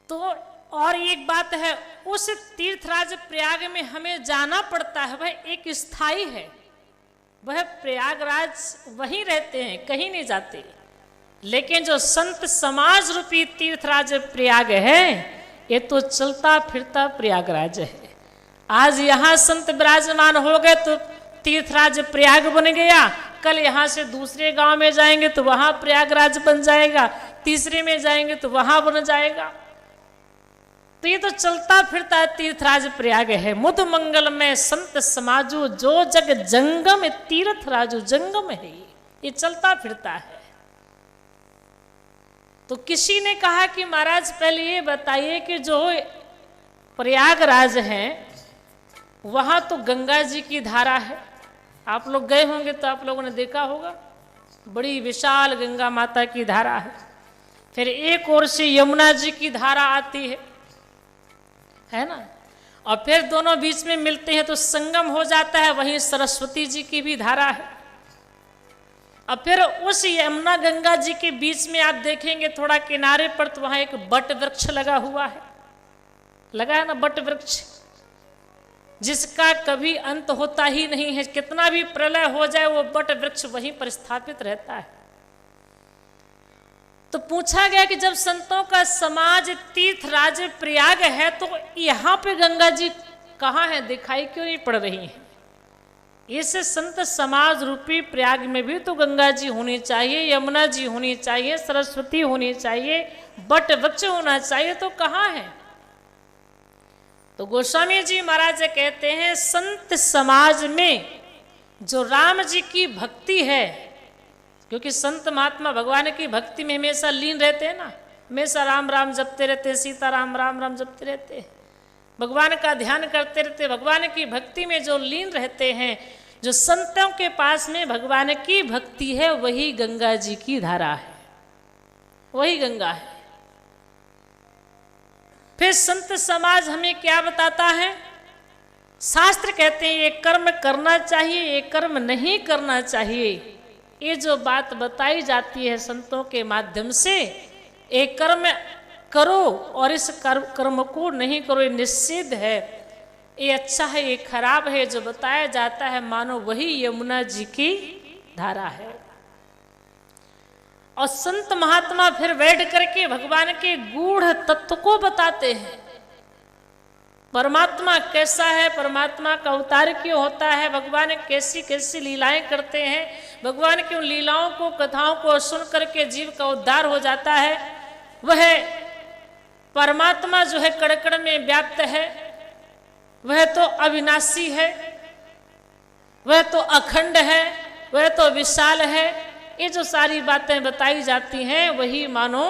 तो और एक बात है, उस तीर्थराज प्रयाग में हमें जाना पड़ता है, वह एक स्थायी है, वह प्रयागराज वहीं रहते हैं, कहीं नहीं जाते। लेकिन जो संत समाज रूपी तीर्थराज प्रयाग है, ये तो चलता फिरता प्रयागराज है। आज यहां संत विराजमान हो गए तो तीर्थराज प्रयाग बन गया, कल यहां से दूसरे गांव में जाएंगे तो वहां प्रयागराज बन जाएगा, तीसरे में जाएंगे तो वहां बन जाएगा। तो ये तो चलता फिरता तीर्थराज प्रयाग है। मुद मंगल में संत समाजो, जो जग जंगम तीर्थराजो जंगम है, ये चलता फिरता है। तो किसी ने कहा कि महाराज पहले ये बताइए कि जो प्रयागराज है वहां तो गंगा जी की धारा है, आप लोग गए होंगे तो आप लोगों ने देखा होगा, बड़ी विशाल गंगा माता की धारा है। फिर एक ओर से यमुना जी की धारा आती है ना, और फिर दोनों बीच में मिलते हैं तो संगम हो जाता है, वहीं सरस्वती जी की भी धारा है। और फिर उस यमुना गंगा जी के बीच में आप देखेंगे थोड़ा किनारे पर तो वहां एक बट वृक्ष लगा हुआ है, लगा है ना बट वृक्ष, जिसका कभी अंत होता ही नहीं है, कितना भी प्रलय हो जाए वो बट वृक्ष वहीं पर स्थापित रहता है। तो पूछा गया कि जब संतों का समाज तीर्थराज प्रयाग है तो यहाँ पे गंगा जी कहाँ है, दिखाई क्यों नहीं पड़ रही है? इस संत समाज रूपी प्रयाग में भी तो गंगा जी होनी चाहिए, यमुना जी होनी चाहिए, सरस्वती होनी चाहिए, बट वृक्ष होना चाहिए, तो कहाँ है? तो गोस्वामी जी महाराज कहते हैं संत समाज में जो राम जी की भक्ति है, क्योंकि संत महात्मा भगवान की भक्ति में हमेशा लीन रहते हैं ना, हमेशा राम राम जपते रहते हैं, सीता राम राम राम जपते रहते हैं, भगवान का ध्यान करते रहते, भगवान की भक्ति में जो लीन रहते हैं, जो संतों के पास में भगवान की भक्ति है, वही गंगा जी की धारा है, वही गंगा है। फिर संत समाज हमें क्या बताता है? शास्त्र कहते हैं ये कर्म करना चाहिए, ये कर्म नहीं करना चाहिए। ये जो बात बताई जाती है संतों के माध्यम से, एक कर्म करो और इस कर्म को नहीं करो, ये निषेध है, ये अच्छा है, ये खराब है, जो बताया जाता है मानो वही यमुना जी की धारा है। और संत महात्मा फिर बैठ करके भगवान के गूढ़ तत्व को बताते हैं, परमात्मा कैसा है, परमात्मा का अवतार क्यों होता है, भगवान कैसी कैसी लीलाएं करते हैं, भगवान की उन लीलाओं को कथाओं को सुन करके जीव का उद्धार हो जाता है। वह परमात्मा जो है कण-कण में व्याप्त है, वह तो अविनाशी है, वह तो अखंड है, वह तो विशाल है। ये जो सारी बातें बताई जाती हैं वही मानो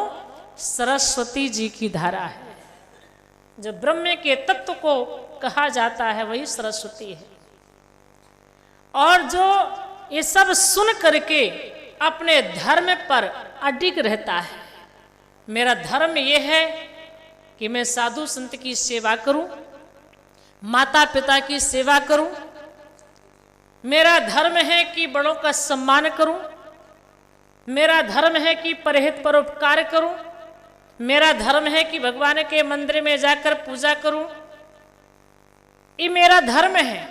सरस्वती जी की धारा है। जो ब्रह्म के तत्व को कहा जाता है वही सरस्वती है। और जो ये सब सुन करके अपने धर्म पर अडिग रहता है, मेरा धर्म ये है कि मैं साधु संत की सेवा करूं, माता पिता की सेवा करूं, मेरा धर्म है कि बड़ों का सम्मान करूं, मेरा धर्म है कि परहित परोपकार करूं, मेरा धर्म है कि भगवान के मंदिर में जाकर पूजा करूं, ये मेरा धर्म है।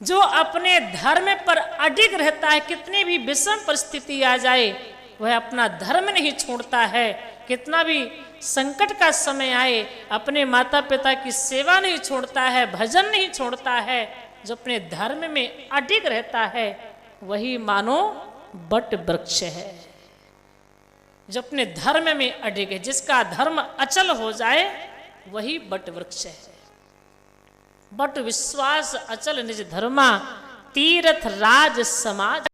जो अपने धर्म पर अडिग रहता है, कितनी भी विषम परिस्थिति आ जाए वह अपना धर्म नहीं छोड़ता है, कितना भी संकट का समय आए अपने माता पिता की सेवा नहीं छोड़ता है, भजन नहीं छोड़ता है। जो अपने धर्म में अडिग रहता है वही मानो बट वृक्ष है, जो अपने धर्म में अडिग है, जिसका धर्म अचल हो जाए वही बट वृक्ष है। बट विश्वास अचल निज धर्मा, तीर्थ राज समाज।